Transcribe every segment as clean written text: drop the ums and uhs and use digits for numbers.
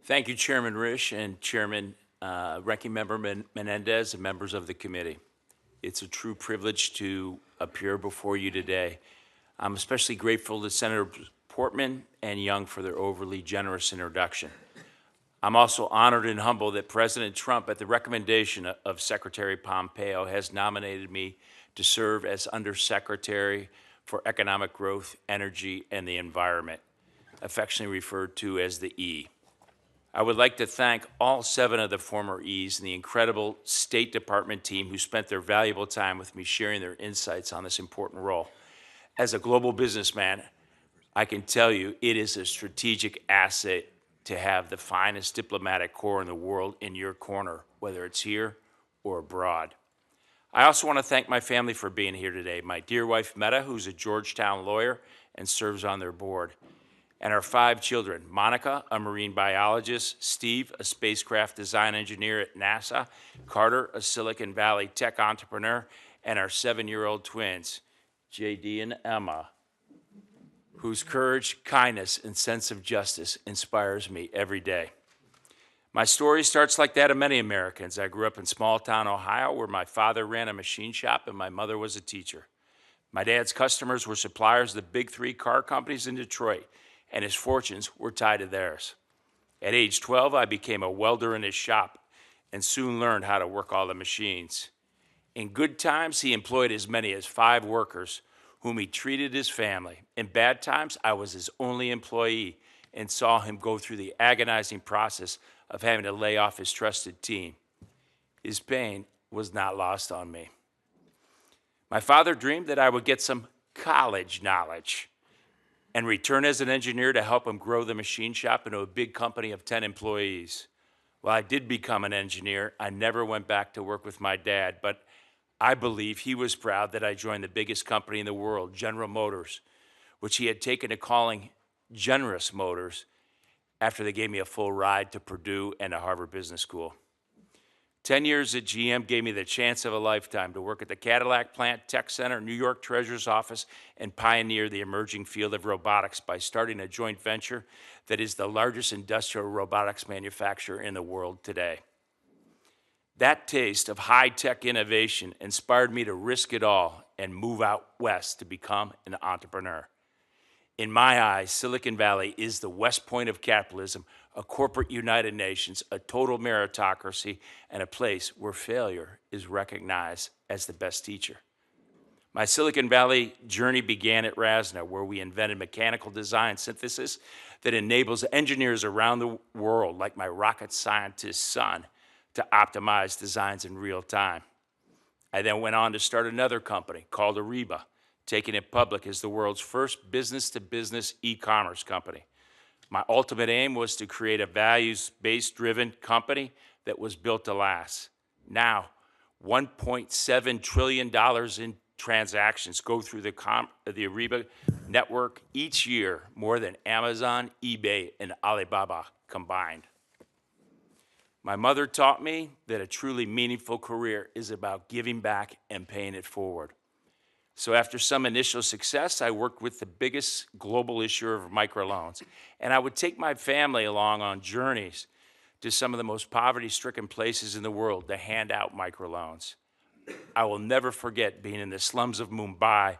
Thank you, Chairman Risch and Chairman Ranking Member Menendez and members of the committee. It's a true privilege to appear before you today. I'm especially grateful to Senator Portman and Young for their overly generous introduction. I'm also honored and humbled that President Trump, at the recommendation of Secretary Pompeo, has nominated me to serve as Undersecretary for Economic Growth, Energy, and the Environment, affectionately referred to as the E. I would like to thank all 7 of the former E's and the incredible State Department team who spent their valuable time with me sharing their insights on this important role. As a global businessman, I can tell you it is a strategic asset to have the finest diplomatic corps in the world in your corner, whether it's here or abroad. I also want to thank my family for being here today. My dear wife, Meta, who's a Georgetown lawyer and serves on their board, and our 5 children, Monica, a marine biologist, Steve, a spacecraft design engineer at NASA, Carter, a Silicon Valley tech entrepreneur, and our 7-year-old twins, JD and Emma, whose courage, kindness, and sense of justice inspires me every day. My story starts like that of many Americans. I grew up in small-town Ohio, where my father ran a machine shop and my mother was a teacher. My dad's customers were suppliers of the big 3 car companies in Detroit, and his fortunes were tied to theirs. At age 12, I became a welder in his shop and soon learned how to work all the machines. In good times, he employed as many as 5 workers, whom he treated as family. In bad times, I was his only employee and saw him go through the agonizing process of having to lay off his trusted team. His pain was not lost on me. My father dreamed that I would get some college knowledge and return as an engineer to help him grow the machine shop into a big company of 10 employees. While I did become an engineer, I never went back to work with my dad, but I believe he was proud that I joined the biggest company in the world, General Motors, which he had taken to calling Generous Motors after they gave me a full ride to Purdue and to Harvard Business School. 10 years at GM gave me the chance of a lifetime to work at the Cadillac Plant, Tech Center, New York Treasurer's Office, and pioneer the emerging field of robotics by starting a joint venture that is the largest industrial robotics manufacturer in the world today. That taste of high-tech innovation inspired me to risk it all and move out west to become an entrepreneur. In my eyes, Silicon Valley is the West Point of capitalism, a corporate United Nations, a total meritocracy, and a place where failure is recognized as the best teacher. My Silicon Valley journey began at RASNA, where we invented mechanical design synthesis that enables engineers around the world, like my rocket scientist son, to optimize designs in real time. I then went on to start another company called Ariba, taking it public as the world's first business-to-business e-commerce company. My ultimate aim was to create a values-based driven company that was built to last. Now, $1.7 trillion in transactions go through the Ariba network each year, more than Amazon, eBay, and Alibaba combined. My mother taught me that a truly meaningful career is about giving back and paying it forward. So after some initial success, I worked with the biggest global issuer of microloans, and I would take my family along on journeys to some of the most poverty-stricken places in the world to hand out microloans. I will never forget being in the slums of Mumbai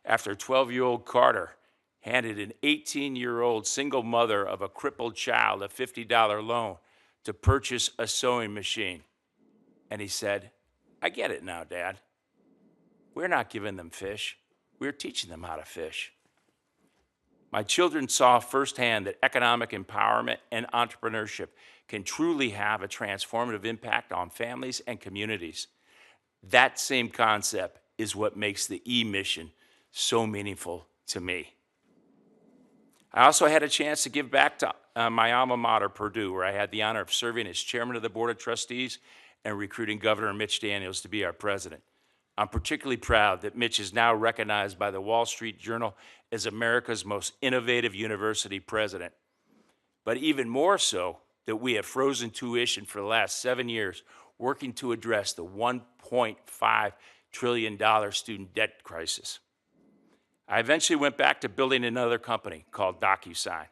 after 12-year-old Carter handed an 18-year-old single mother of a crippled child a $50 loan to purchase a sewing machine. And he said, "I get it now, Dad. We're not giving them fish. We're teaching them how to fish." My children saw firsthand that economic empowerment and entrepreneurship can truly have a transformative impact on families and communities. That same concept is what makes the E-mission so meaningful to me. I also had a chance to give back to my alma mater, Purdue, where I had the honor of serving as chairman of the Board of Trustees and recruiting Governor Mitch Daniels to be our president. I'm particularly proud that Mitch is now recognized by the Wall Street Journal as America's most innovative university president. But even more so, that we have frozen tuition for the last 7 years, working to address the $1.5 trillion student debt crisis. I eventually went back to building another company called DocuSign.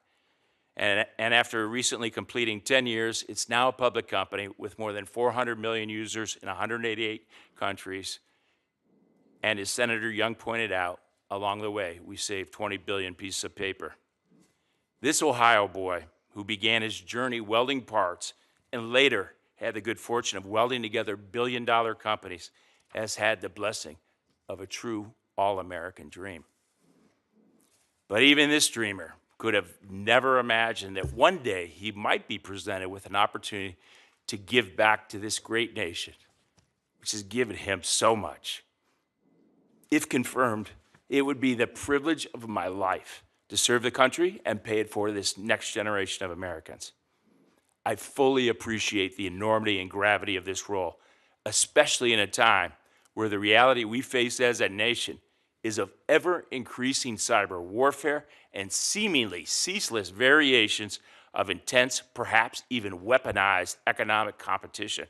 And after recently completing 10 years, it's now a public company with more than 400 million users in 188 countries. And as Senator Young pointed out, along the way, we saved 20 billion pieces of paper. This Ohio boy, who began his journey welding parts and later had the good fortune of welding together billion-dollar companies, has had the blessing of a true all-American dream. But even this dreamer could have never imagined that one day he might be presented with an opportunity to give back to this great nation, which has given him so much. If confirmed, it would be the privilege of my life to serve the country and pay it for this next generation of Americans. I fully appreciate the enormity and gravity of this role, especially in a time where the reality we face as a nation is of ever-increasing cyber warfare and seemingly ceaseless variations of intense, perhaps even weaponized economic competition.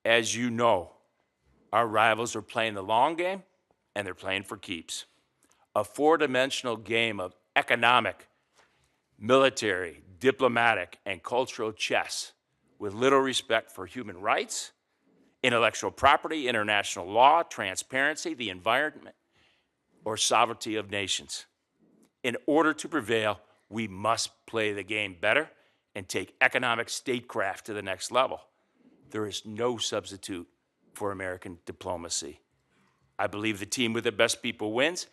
As you know, our rivals are playing the long game, and they're playing for keeps. A four-dimensional game of economic, military, diplomatic, and cultural chess with little respect for human rights, intellectual property, international law, transparency, the environment, or sovereignty of nations. In order to prevail, we must play the game better and take economic statecraft to the next level. There is no substitute for American diplomacy. I believe the team with the best people wins,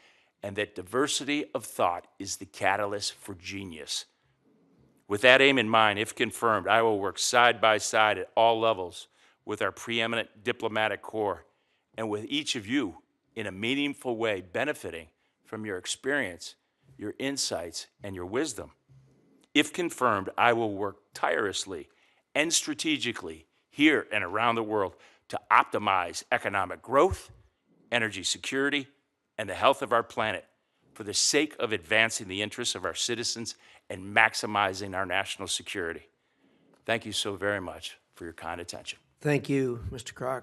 and that diversity of thought is the catalyst for genius. With that aim in mind, if confirmed, I will work side by side at all levels with our preeminent diplomatic corps and with each of you in a meaningful way, benefiting from your experience, your insights, and your wisdom. If confirmed, I will work tirelessly and strategically here and around the world to optimize economic growth, energy security, and the health of our planet for the sake of advancing the interests of our citizens and maximizing our national security. Thank you so very much for your kind attention. Thank you, Mr. Krach.